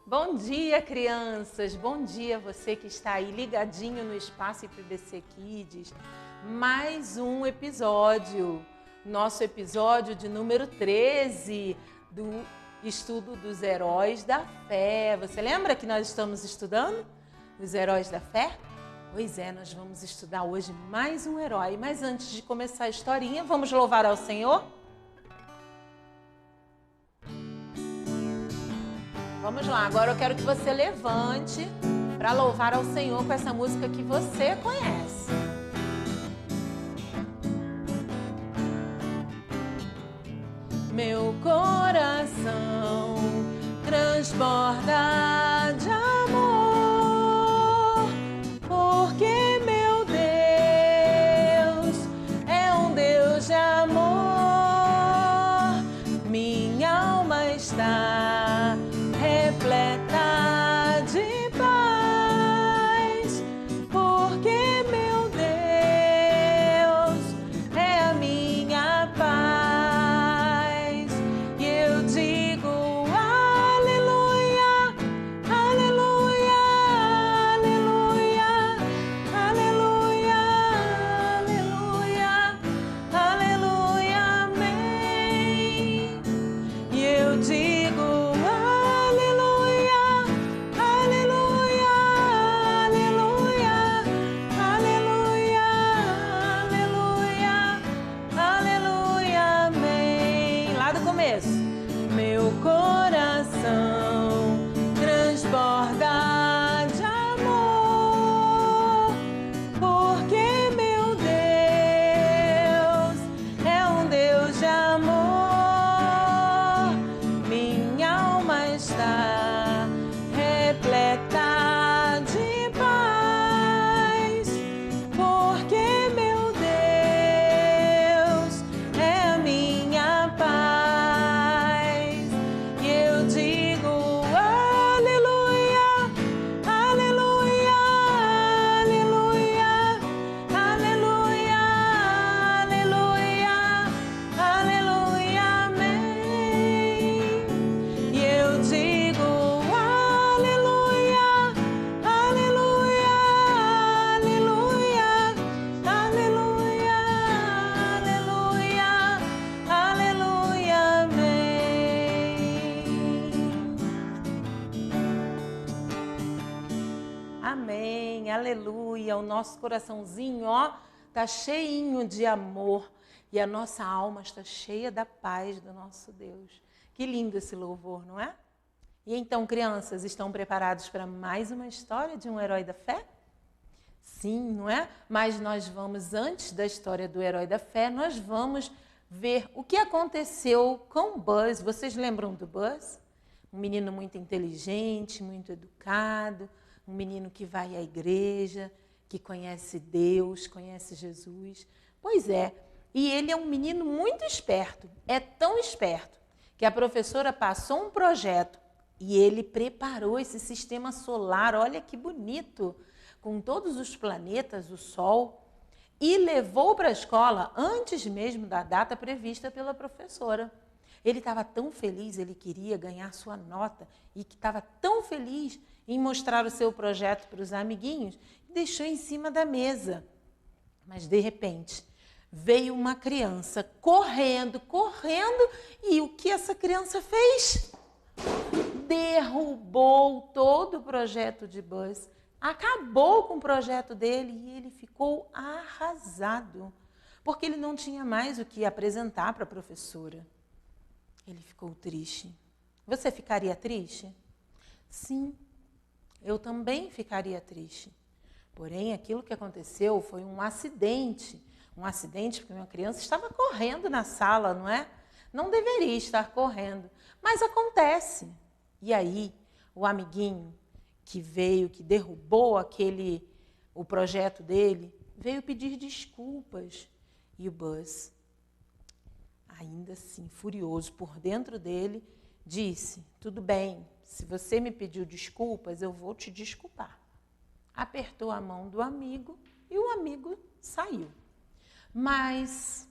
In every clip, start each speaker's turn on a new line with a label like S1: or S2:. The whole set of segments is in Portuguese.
S1: Bom dia, crianças! Bom dia você que está aí ligadinho no Espaço IPBC Kids. Mais um episódio, nosso episódio de número 13 do estudo dos heróis da fé. Você lembra que nós estamos estudando os heróis da fé? Pois é, nós vamos estudar hoje mais um herói. Mas antes de começar a historinha, vamos louvar ao Senhor? Vamos lá, agora eu quero que você levante para louvar ao Senhor com essa música que você conhece. Meu coração transborda de amor, porque meu Deus é um Deus de amor. Minha alma está repleta de paz, porque meu Deus é a minha paz. E eu digo aleluia, aleluia, aleluia, aleluia, aleluia, aleluia, amém. E eu digo meu coração transborda de amor, porque meu Deus é um Deus de amor. Minha alma está repleta de paz, porque meu Deus é a minha paz. Amém, aleluia, o nosso coraçãozinho, ó, tá cheinho de amor e a nossa alma está cheia da paz do nosso Deus. Que lindo esse louvor, não é? E então, crianças, estão preparados para mais uma história de um herói da fé? Sim, não é? Mas nós vamos, antes da história do herói da fé, nós vamos ver o que aconteceu com Buzz. Vocês lembram do Buzz? Um menino muito inteligente, muito educado, um menino que vai à igreja, que conhece Deus, conhece Jesus. Pois é, e ele é um menino muito esperto, é tão esperto, que a professora passou um projeto e ele preparou esse sistema solar, olha que bonito, com todos os planetas, o Sol, e levou para a escola antes mesmo da data prevista pela professora. Ele estava tão feliz, ele queria ganhar sua nota e que estava tão feliz em mostrar o seu projeto para os amiguinhos, deixou em cima da mesa. Mas, de repente, veio uma criança correndo, e o que essa criança fez? Derrubou todo o projeto de Buzz, acabou com o projeto dele e ele ficou arrasado, porque ele não tinha mais o que apresentar para a professora. Ele ficou triste. Você ficaria triste? Sim. Eu também ficaria triste. Porém, aquilo que aconteceu foi um acidente. Um acidente porque uma criança estava correndo na sala, não é? Não deveria estar correndo, mas acontece. E aí, o amiguinho que veio, que derrubou o projeto dele, veio pedir desculpas. E o Buzz, ainda assim, furioso por dentro dele, disse: tudo bem, se você me pediu desculpas, eu vou te desculpar. Apertou a mão do amigo e o amigo saiu. Mas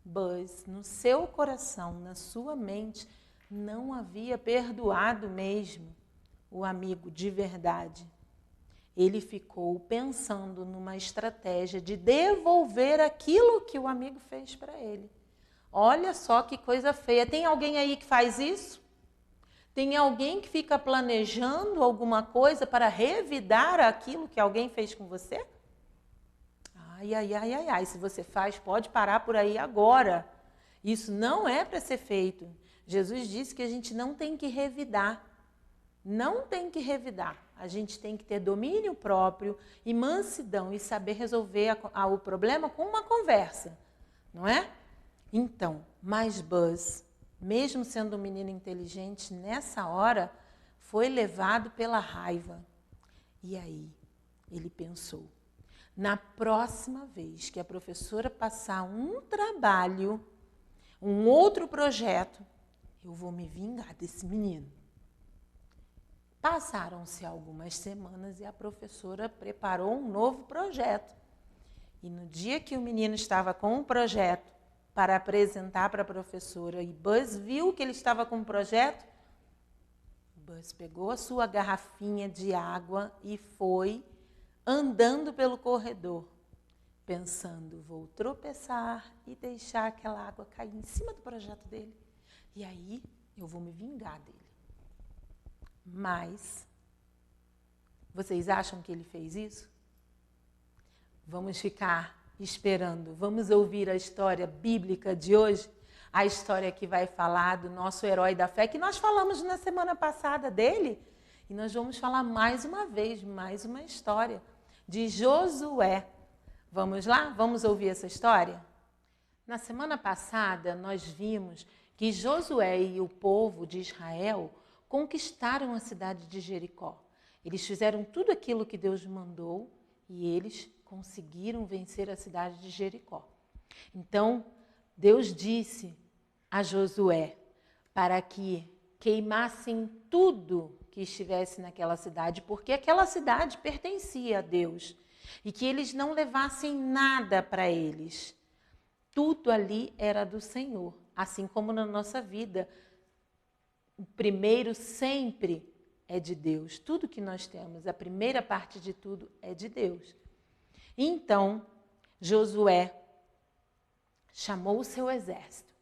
S1: Buzz, no seu coração, na sua mente, não havia perdoado mesmo. o amigo de verdade, ele ficou pensando numa estratégia de devolver aquilo que o amigo fez para ele. Olha só que coisa feia. Tem alguém aí que faz isso? Tem alguém que fica planejando alguma coisa para revidar aquilo que alguém fez com você? Ai, ai, ai, ai, ai. Se você faz, pode parar por aí agora. Isso não é para ser feito. Jesus disse que a gente não tem que revidar. Não tem que revidar. A gente tem que ter domínio próprio e mansidão e saber resolver o problema com uma conversa, não é? Então, mas Buzz, mesmo sendo um menino inteligente, nessa hora foi levado pela raiva. E aí, ele pensou, na próxima vez que a professora passar um trabalho, um outro projeto, eu vou me vingar desse menino. Passaram-se algumas semanas e a professora preparou um novo projeto. E no dia que o menino estava com um projeto para apresentar para a professora e Buzz viu que ele estava com um projeto, Buzz pegou a sua garrafinha de água e foi andando pelo corredor, pensando, vou tropeçar e deixar aquela água cair em cima do projeto dele. E aí eu vou me vingar dele. Mas, vocês acham que ele fez isso? Vamos ficar esperando, vamos ouvir a história bíblica de hoje, a história que vai falar do nosso herói da fé, que nós falamos na semana passada dele, e nós vamos falar mais uma vez, mais uma história de Josué. Vamos lá? Vamos ouvir essa história? Na semana passada, nós vimos que Josué e o povo de Israel conquistaram a cidade de Jericó. Eles fizeram tudo aquilo que Deus mandou e eles conseguiram vencer a cidade de Jericó. Então, Deus disse a Josué para que queimassem tudo que estivesse naquela cidade, porque aquela cidade pertencia a Deus e que eles não levassem nada para eles. Tudo ali era do Senhor, assim como na nossa vida. O primeiro sempre é de Deus. Tudo que nós temos, a primeira parte de tudo é de Deus. Então, Josué chamou o seu exército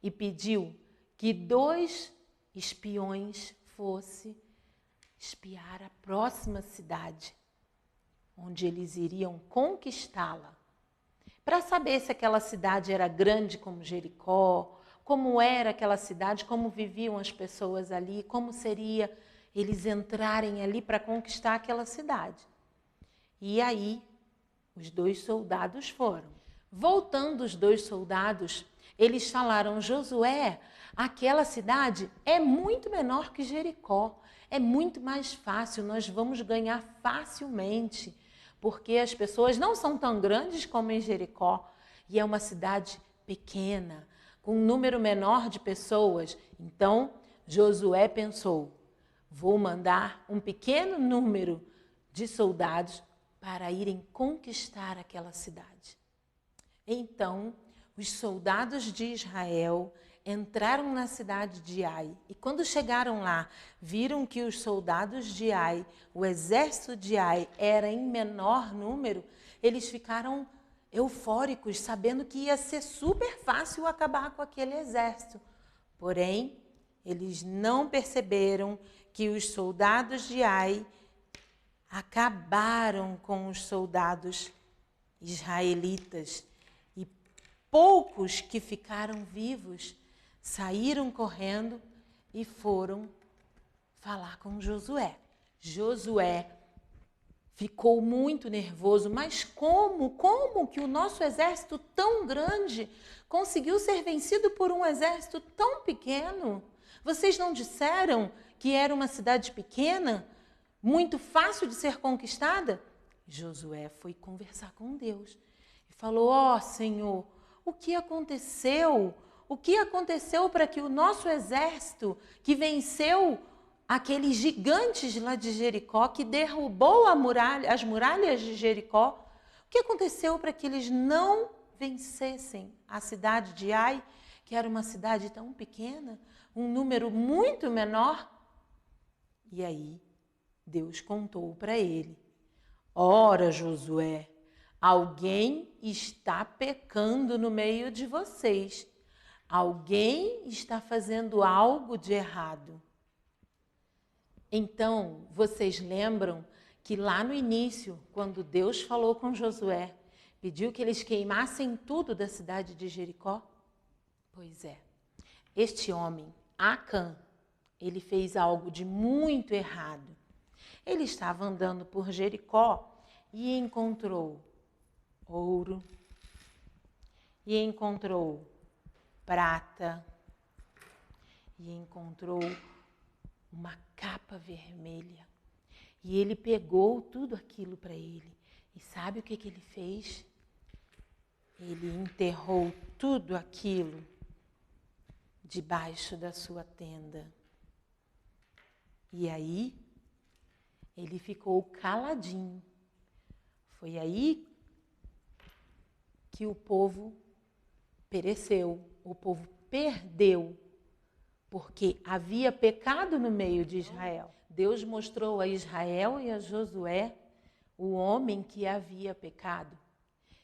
S1: e pediu que 2 espiões fossem espiar a próxima cidade, onde eles iriam conquistá-la, para saber se aquela cidade era grande como Jericó, como era aquela cidade, como viviam as pessoas ali, como seria eles entrarem ali para conquistar aquela cidade. E aí, os 2 soldados foram. Voltando os 2 soldados, eles falaram, Josué, aquela cidade é muito menor que Jericó, é muito mais fácil, nós vamos ganhar facilmente, porque as pessoas não são tão grandes como em Jericó, e é uma cidade pequena, com um número menor de pessoas. Então, Josué pensou, vou mandar um pequeno número de soldados para irem conquistar aquela cidade. Então, os soldados de Israel entraram na cidade de Ai. E quando chegaram lá, viram que os soldados de Ai, o exército de Ai, era em menor número, eles ficaram eufóricos, sabendo que ia ser super fácil acabar com aquele exército. Porém, eles não perceberam que os soldados de Ai acabaram com os soldados israelitas. E poucos que ficaram vivos saíram correndo e foram falar com Josué. Josué ficou muito nervoso, mas como que o nosso exército tão grande conseguiu ser vencido por um exército tão pequeno? Vocês não disseram que era uma cidade pequena, muito fácil de ser conquistada? Josué foi conversar com Deus e falou, ó Senhor, o que aconteceu? O que aconteceu para que o nosso exército, que venceu aqueles gigantes lá de Jericó, que derrubou as muralhas de Jericó, o que aconteceu para que eles não vencessem a cidade de Ai, que era uma cidade tão pequena, um número muito menor? E aí Deus contou para ele: ora, Josué, alguém está pecando no meio de vocês. Alguém está fazendo algo de errado. Então, vocês lembram que lá no início, quando Deus falou com Josué, pediu que eles queimassem tudo da cidade de Jericó? Pois é, este homem, Acã, ele fez algo de muito errado. Ele estava andando por Jericó e encontrou ouro, e encontrou prata, e encontrou uma capa vermelha. E ele pegou tudo aquilo para ele. E sabe o que ele fez? Ele enterrou tudo aquilo debaixo da sua tenda. E aí, ele ficou caladinho. Foi aí que o povo pereceu, o povo perdeu, porque havia pecado no meio de Israel. Deus mostrou a Israel e a Josué o homem que havia pecado,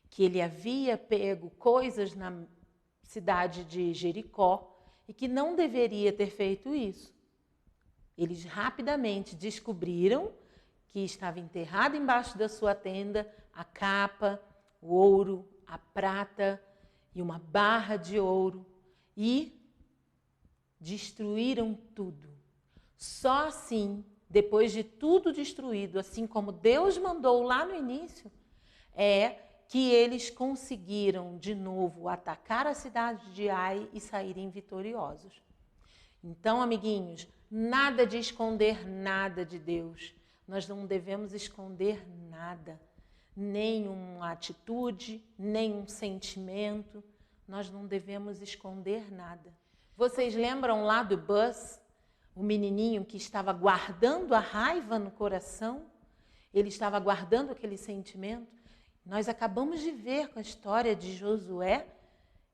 S1: que ele havia pego coisas na cidade de Jericó e que não deveria ter feito isso. Eles rapidamente descobriram que estava enterrado embaixo da sua tenda a capa, o ouro, a prata e uma barra de ouro e destruíram tudo. Só assim, depois de tudo destruído, assim como Deus mandou lá no início, é que eles conseguiram de novo atacar a cidade de Ai e saírem vitoriosos. Então, amiguinhos, nada de esconder nada de Deus. Nós não devemos esconder nada, nem uma atitude, nem um sentimento. Nós não devemos esconder nada. Vocês lembram lá do Buzz, o menininho que estava guardando a raiva no coração? Ele estava guardando aquele sentimento. Nós acabamos de ver com a história de Josué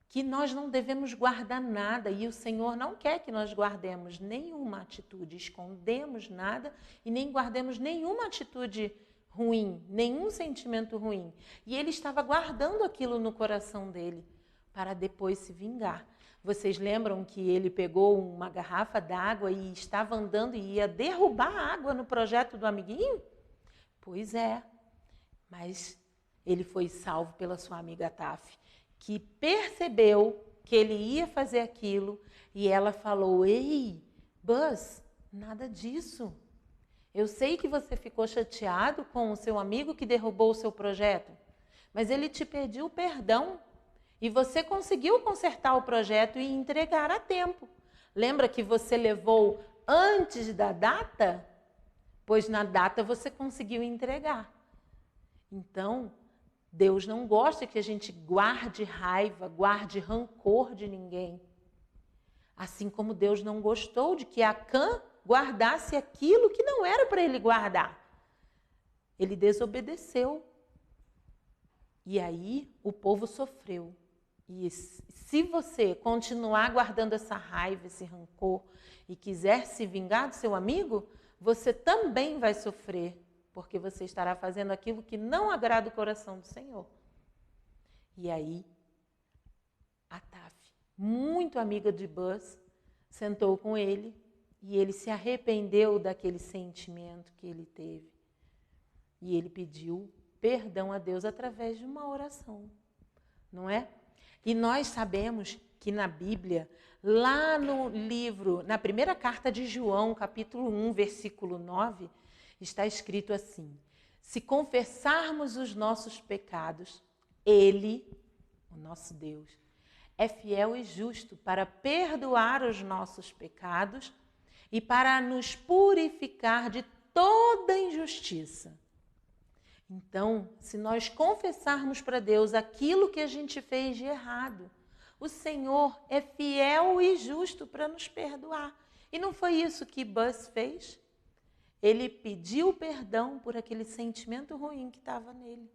S1: que nós não devemos guardar nada e o Senhor não quer que nós guardemos nenhuma atitude, escondemos nada e nem guardemos nenhuma atitude ruim, nenhum sentimento ruim. E ele estava guardando aquilo no coração dele para depois se vingar. Vocês lembram que ele pegou uma garrafa d'água e estava andando e ia derrubar a água no projeto do amiguinho? Pois é, mas ele foi salvo pela sua amiga Taf, que percebeu que ele ia fazer aquilo e ela falou: ei, Buzz, nada disso. Eu sei que você ficou chateado com o seu amigo que derrubou o seu projeto, mas ele te pediu perdão e você conseguiu consertar o projeto e entregar a tempo. Lembra que você levou antes da data? Pois na data você conseguiu entregar. Então, Deus não gosta que a gente guarde raiva, guarde rancor de ninguém. Assim como Deus não gostou de que Acã guardasse aquilo que não era para ele guardar. Ele desobedeceu. E aí o povo sofreu. E se você continuar guardando essa raiva, esse rancor e quiser se vingar do seu amigo, você também vai sofrer, porque você estará fazendo aquilo que não agrada o coração do Senhor. E aí, a Taf, muito amiga de Buzz, sentou com ele e ele se arrependeu daquele sentimento que ele teve. E ele pediu perdão a Deus através de uma oração, não é? E nós sabemos que na Bíblia, lá no livro, na primeira carta de João, capítulo 1, versículo 9, está escrito assim: se confessarmos os nossos pecados, Ele, o nosso Deus, é fiel e justo para perdoar os nossos pecados e para nos purificar de toda injustiça. Então, se nós confessarmos para Deus aquilo que a gente fez de errado, o Senhor é fiel e justo para nos perdoar. E não foi isso que Buzz fez? Ele pediu perdão por aquele sentimento ruim que estava nele.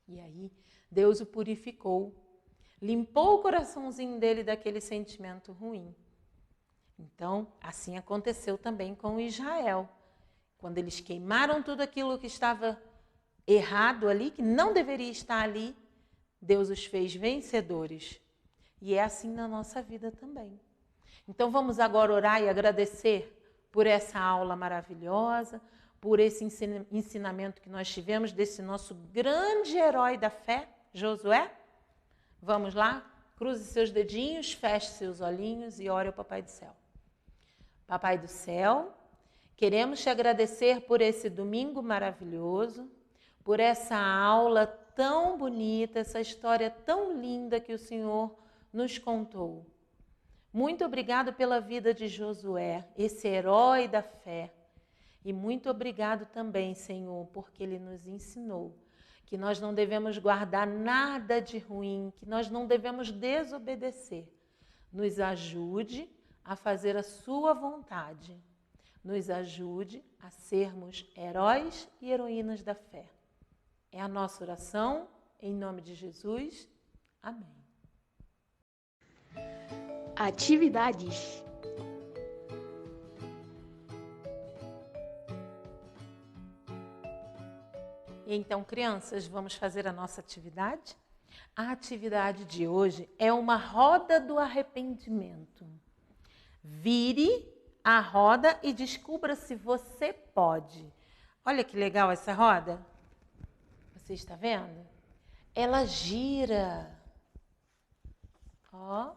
S1: E aí, Deus o purificou, limpou o coraçãozinho dele daquele sentimento ruim. Então, assim aconteceu também com Israel. Quando eles queimaram tudo aquilo que estava errado ali, que não deveria estar ali, Deus os fez vencedores. E é assim na nossa vida também. Então vamos agora orar e agradecer por essa aula maravilhosa, por esse ensinamento que nós tivemos desse nosso grande herói da fé, Josué. Vamos lá? Cruze seus dedinhos, feche seus olhinhos e ore ao Papai do Céu. Papai do Céu, queremos te agradecer por esse domingo maravilhoso, por essa aula tão bonita, essa história tão linda que o Senhor nos contou. Muito obrigado pela vida de Josué, esse herói da fé. E muito obrigado também, Senhor, porque ele nos ensinou que nós não devemos guardar nada de ruim, que nós não devemos desobedecer. Nos ajude a fazer a sua vontade. Nos ajude a sermos heróis e heroínas da fé. É a nossa oração, em nome de Jesus. Amém.
S2: Atividades.
S1: Então, crianças, vamos fazer a nossa atividade? A atividade de hoje é uma roda do arrependimento. Vire a roda e descubra se você pode. Olha que legal essa roda. Você está vendo? Ela gira. Ó,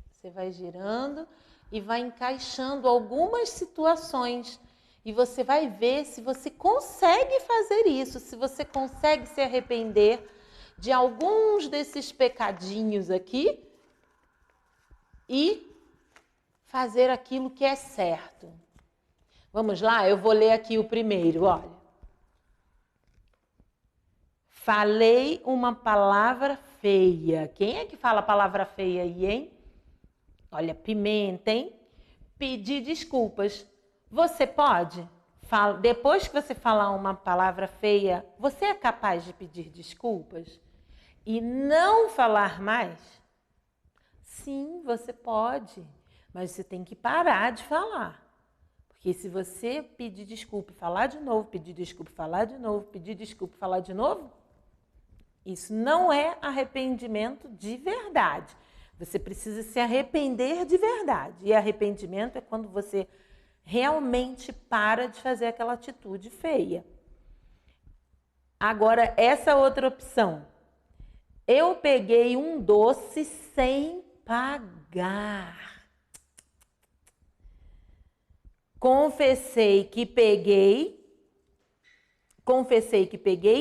S1: você vai girando e vai encaixando algumas situações. E você vai ver se você consegue fazer isso, se você consegue se arrepender de alguns desses pecadinhos aqui e fazer aquilo que é certo. Vamos lá? Eu vou ler aqui o primeiro, olha. Falei uma palavra feia. Quem é que fala a palavra feia aí, hein? Olha, pimenta, hein? Pedir desculpas. Você pode? Depois que você falar uma palavra feia, você é capaz de pedir desculpas e não falar mais? Sim, você pode, mas você tem que parar de falar. Porque se você pedir desculpa e falar de novo, pedir desculpa e falar de novo, pedir desculpa e falar de novo, isso não é arrependimento de verdade. Você precisa se arrepender de verdade. E arrependimento é quando você realmente para de fazer aquela atitude feia. Agora, essa outra opção. Eu peguei um doce sem pagar. Confessei que peguei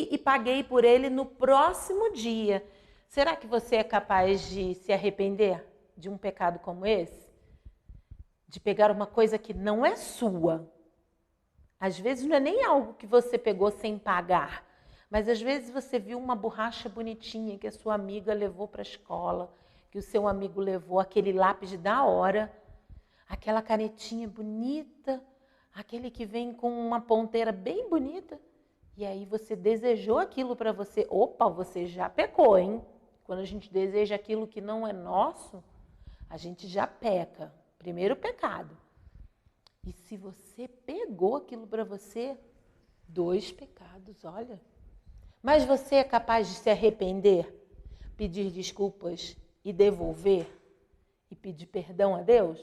S1: e paguei por ele no próximo dia. Será que você é capaz de se arrepender de um pecado como esse? De pegar uma coisa que não é sua. Às vezes não é nem algo que você pegou sem pagar, mas às vezes você viu uma borracha bonitinha que a sua amiga levou para a escola, que o seu amigo levou, aquele lápis da hora, aquela canetinha bonita, aquele que vem com uma ponteira bem bonita, e aí você desejou aquilo para você. Opa, você já pecou, hein? Quando a gente deseja aquilo que não é nosso, a gente já peca. Primeiro pecado. E se você pegou aquilo para você, 2 pecados, olha. Mas você é capaz de se arrepender, pedir desculpas e devolver e pedir perdão a Deus?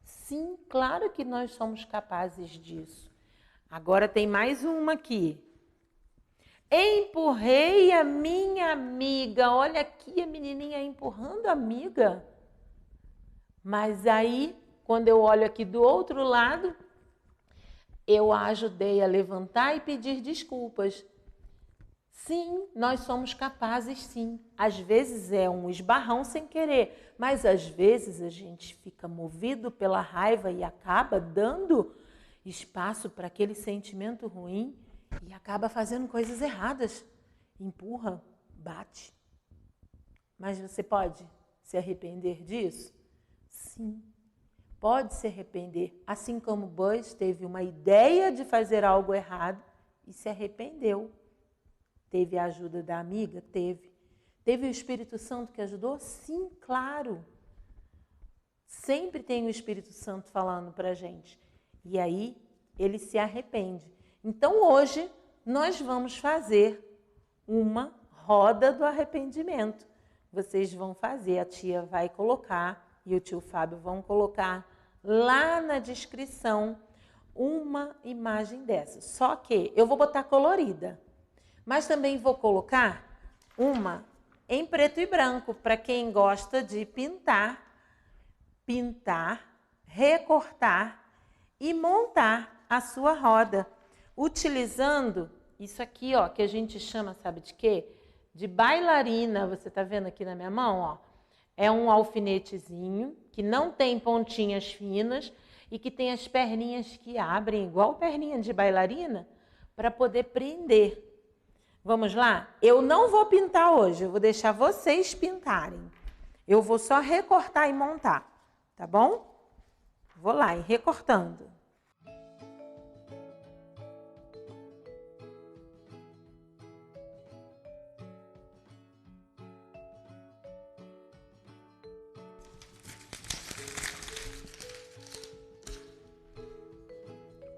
S1: Sim, claro que nós somos capazes disso. Agora tem mais uma aqui. Empurrei a minha amiga. Olha aqui a menininha empurrando a amiga. Mas aí, quando eu olho aqui do outro lado, eu a ajudei a levantar e pedir desculpas. Sim, nós somos capazes, sim. Às vezes é um esbarrão sem querer, mas às vezes a gente fica movido pela raiva e acaba dando espaço para aquele sentimento ruim e acaba fazendo coisas erradas. Empurra, bate. Mas você pode se arrepender disso? Sim, pode se arrepender. Assim como Buzz teve uma ideia de fazer algo errado e se arrependeu. Teve a ajuda da amiga? Teve. Teve o Espírito Santo que ajudou? Sim, claro. Sempre tem o Espírito Santo falando para a gente. E aí, ele se arrepende. Então, hoje, nós vamos fazer uma roda do arrependimento. Vocês vão fazer, a tia vai colocar e o tio Fábio vão colocar lá na descrição uma imagem dessa. Só que eu vou botar colorida, mas também vou colocar uma em preto e branco, para quem gosta de pintar, recortar e montar a sua roda, utilizando isso aqui, ó, que a gente chama, sabe de quê? De bailarina. Você tá vendo aqui na minha mão, ó? É um alfinetezinho que não tem pontinhas finas e que tem as perninhas que abrem, igual perninha de bailarina, para poder prender. Vamos lá? Eu não vou pintar hoje, eu vou deixar vocês pintarem. Eu vou só recortar e montar, tá bom? Vou lá, e recortando.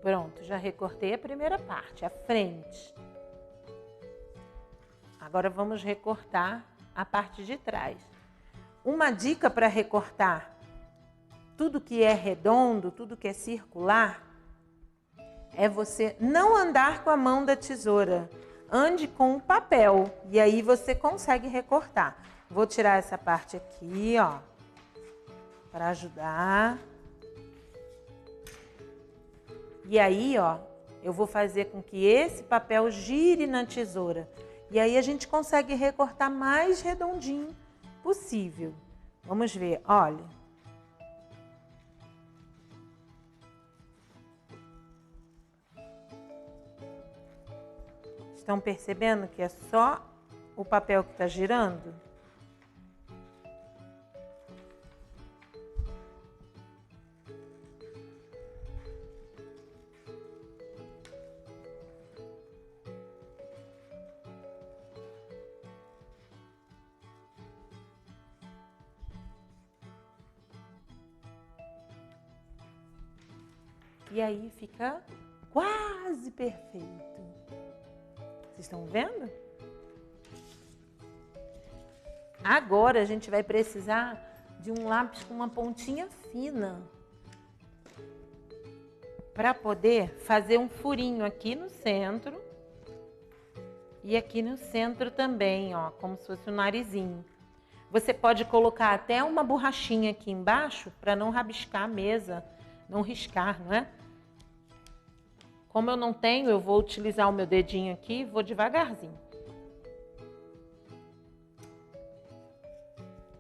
S1: Pronto, já recortei a primeira parte, a frente. Agora vamos recortar a parte de trás. Uma dica para recortar tudo que é redondo, tudo que é circular, é você não andar com a mão da tesoura. Ande com o papel e aí você consegue recortar. Vou tirar essa parte aqui, ó, para ajudar. E aí, ó, eu vou fazer com que esse papel gire na tesoura. E aí a gente consegue recortar mais redondinho possível. Vamos ver, olha. Estão percebendo que é só o papel que está girando? E aí fica quase perfeito. Vocês estão vendo? Agora a gente vai precisar de um lápis com uma pontinha fina para poder fazer um furinho aqui no centro e aqui no centro também, ó, como se fosse um narizinho. Você pode colocar até uma borrachinha aqui embaixo para não rabiscar a mesa, não riscar, não é? Como eu não tenho, eu vou utilizar o meu dedinho aqui e vou devagarzinho.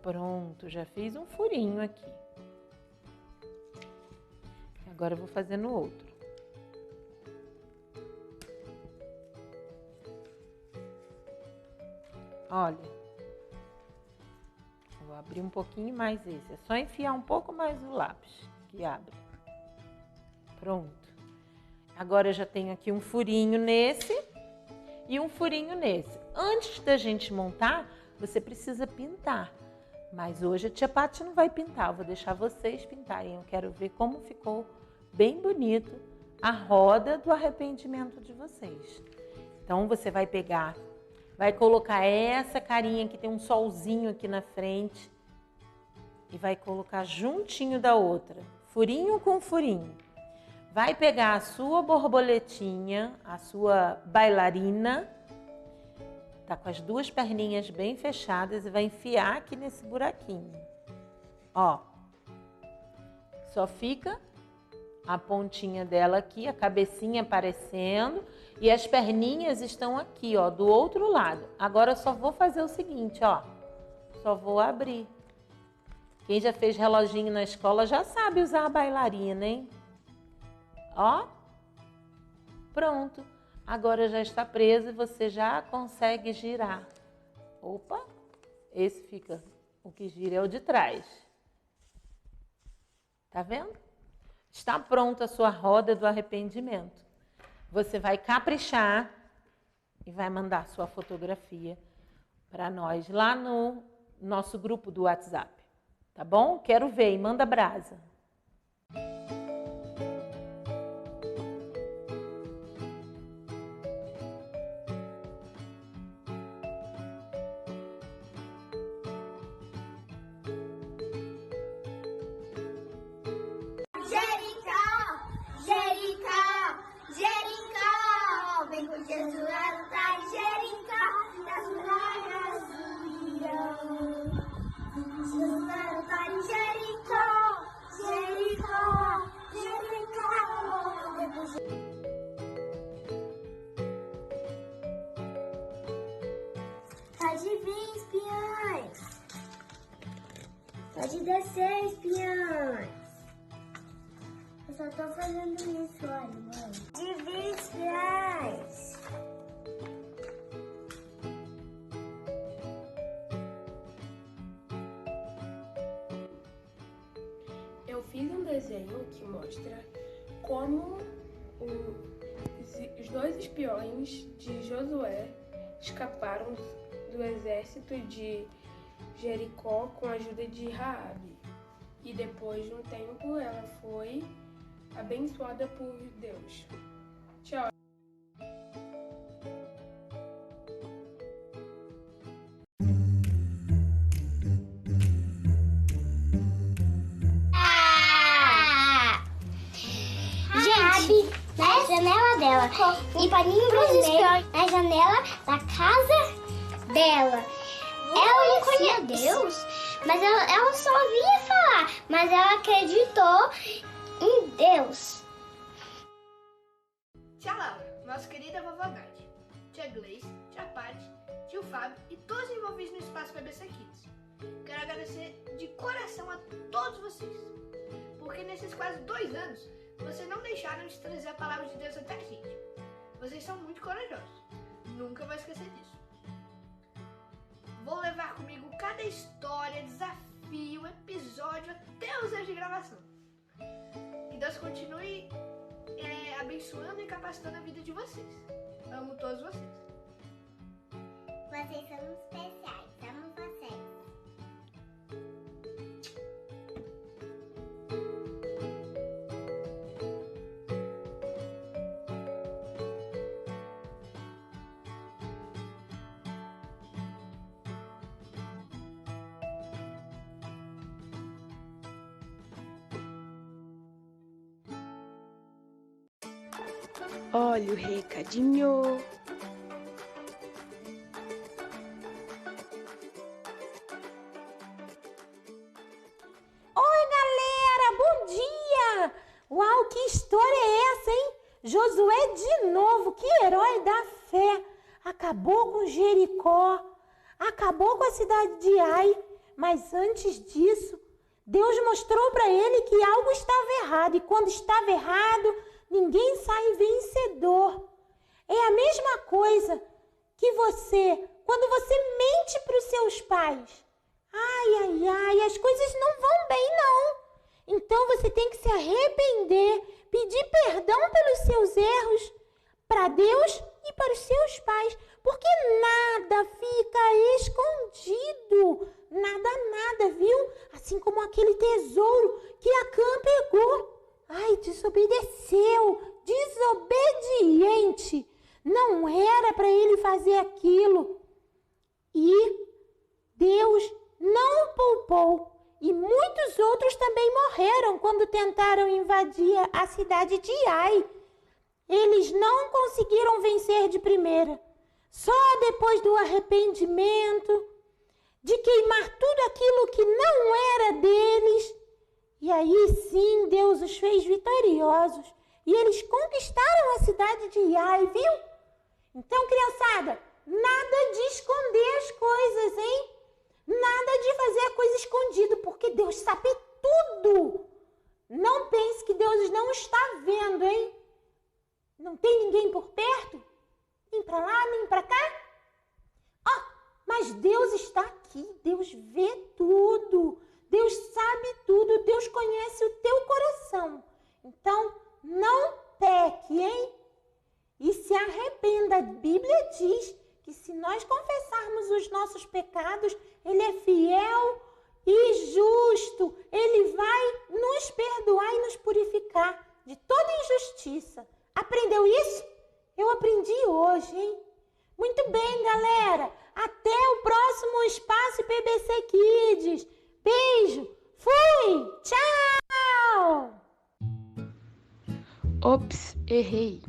S1: Pronto, já fiz um furinho aqui. Agora eu vou fazer no outro. Olha. Vou abrir um pouquinho mais esse. É só enfiar um pouco mais o lápis que abre. Pronto. Agora eu já tenho aqui um furinho nesse e um furinho nesse. Antes da gente montar, você precisa pintar. Mas hoje a tia Pati não vai pintar, eu vou deixar vocês pintarem. Eu quero ver como ficou bem bonito a roda do arrependimento de vocês. Então você vai pegar, vai colocar essa carinha que tem um solzinho aqui na frente e vai colocar juntinho da outra, furinho com furinho. Vai pegar a sua borboletinha, a sua bailarina, tá com as duas perninhas bem fechadas e vai enfiar aqui nesse buraquinho. Ó, só fica a pontinha dela aqui, a cabecinha aparecendo e as perninhas estão aqui, ó, do outro lado. Agora eu só vou fazer o seguinte, ó, só vou abrir. Quem já fez reloginho na escola já sabe usar a bailarina, hein? Ó, pronto. Agora já está preso e você já consegue girar. Opa, esse fica, o que gira é o de trás. Tá vendo? Está pronta a sua roda do arrependimento. Você vai caprichar e vai mandar sua fotografia para nós lá no nosso grupo do WhatsApp. Tá tá bom? Quero ver, e manda brasa.
S3: Jesus vai lutar em Jericó, e as muralhas ruirão. Jesus vai lutar em Jericó, Jericó, Jericó. Pode vir, espiões. Pode descer, espiões. Eu só tô fazendo isso, olha, mãe. Pode vir, espiões.
S4: Eu fiz um desenho que mostra como os dois espiões de Josué escaparam do exército de Jericó com a ajuda de Raabe. E depois de um tempo ela foi abençoada por Deus. Tchau.
S3: Gente, na janela dela e paninho vermelho na janela da casa dela. Ela não conhecia Deus, mas ela só ouvia falar, mas ela acreditou em Deus.
S5: Tia Laura, nossa querida vovó Gade, tia Gleice, tia Paty, tio Fábio e todos envolvidos no Espaço BBC Kids. Quero agradecer de coração a todos vocês, porque nesses quase 2 anos, vocês não deixaram de trazer a palavra de Deus até a gente. Vocês são muito corajosos, nunca vou esquecer disso. Vou levar comigo cada história, desafio, episódio, até os anos de gravação. Que Deus continue abençoando e capacitando a vida de vocês. Amo todos vocês.
S3: Vocês são especiais, amo vocês.
S2: Olha o recadinho.
S1: Oi, galera, bom dia! Uau, que história é essa, hein? Josué de novo, que herói da fé. Acabou com Jericó, acabou com a cidade de Ai, mas antes disso, Deus mostrou para ele que algo estava errado, e quando estava errado, ninguém sai vencedor. É a mesma coisa que você, quando você mente para os seus pais. Ai, as coisas não vão bem, não. Então você tem que se arrepender, pedir perdão pelos seus erros para Deus e para os seus pais, porque nada fica escondido. Nada, viu? Assim como aquele tesouro que Acã pegou. Ai, desobediente. Não era para ele fazer aquilo. E Deus não o poupou. E muitos outros também morreram quando tentaram invadir a cidade de Ai. Eles não conseguiram vencer de primeira. Só depois do arrependimento, de queimar tudo aquilo que não era deles. E aí sim, Deus os fez vitoriosos. E eles conquistaram a cidade de Ai, viu? Então, criançada, nada de esconder as coisas, hein? Nada de fazer a coisa escondida, porque Deus sabe tudo. Não pense que Deus não está vendo, hein? Não tem ninguém por perto? Nem para lá, nem para cá? Mas Deus está aqui, Deus vê tudo. Deus sabe tudo, Deus conhece o teu coração. Então, não peque, hein? E se arrependa. A Bíblia diz que se nós confessarmos os nossos pecados, Ele é fiel e justo. Ele vai nos perdoar e nos purificar de toda injustiça. Aprendeu isso? Eu aprendi hoje, hein? Muito bem, galera. Até o próximo Espaço PBC Kids. Beijo. Fui. Tchau.
S2: Ops, errei.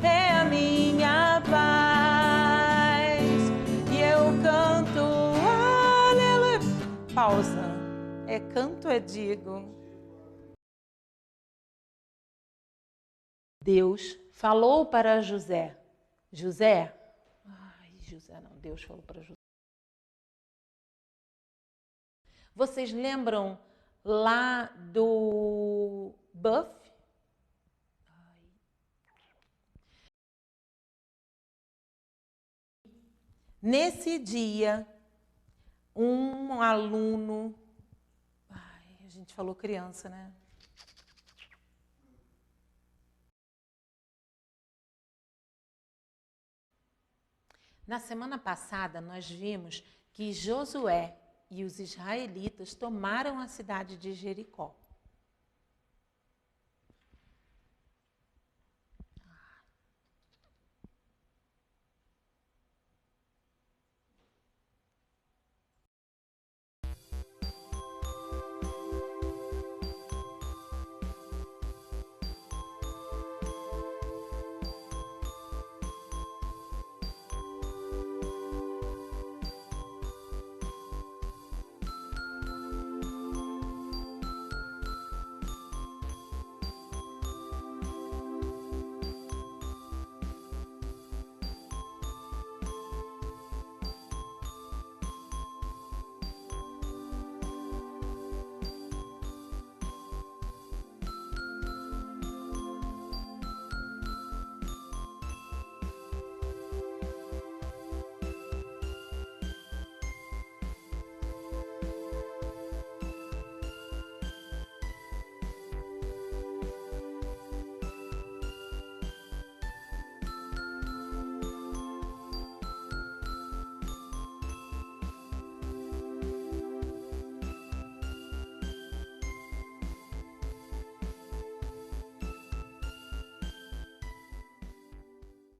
S1: É a minha paz e eu canto aleluia. Pausa. É canto, é digo. Deus falou para José. José não, Deus falou para José. Vocês lembram lá do Buff? Nesse dia, um aluno... a gente falou criança, né? Na semana passada, nós vimos que Josué e os israelitas tomaram a cidade de Jericó.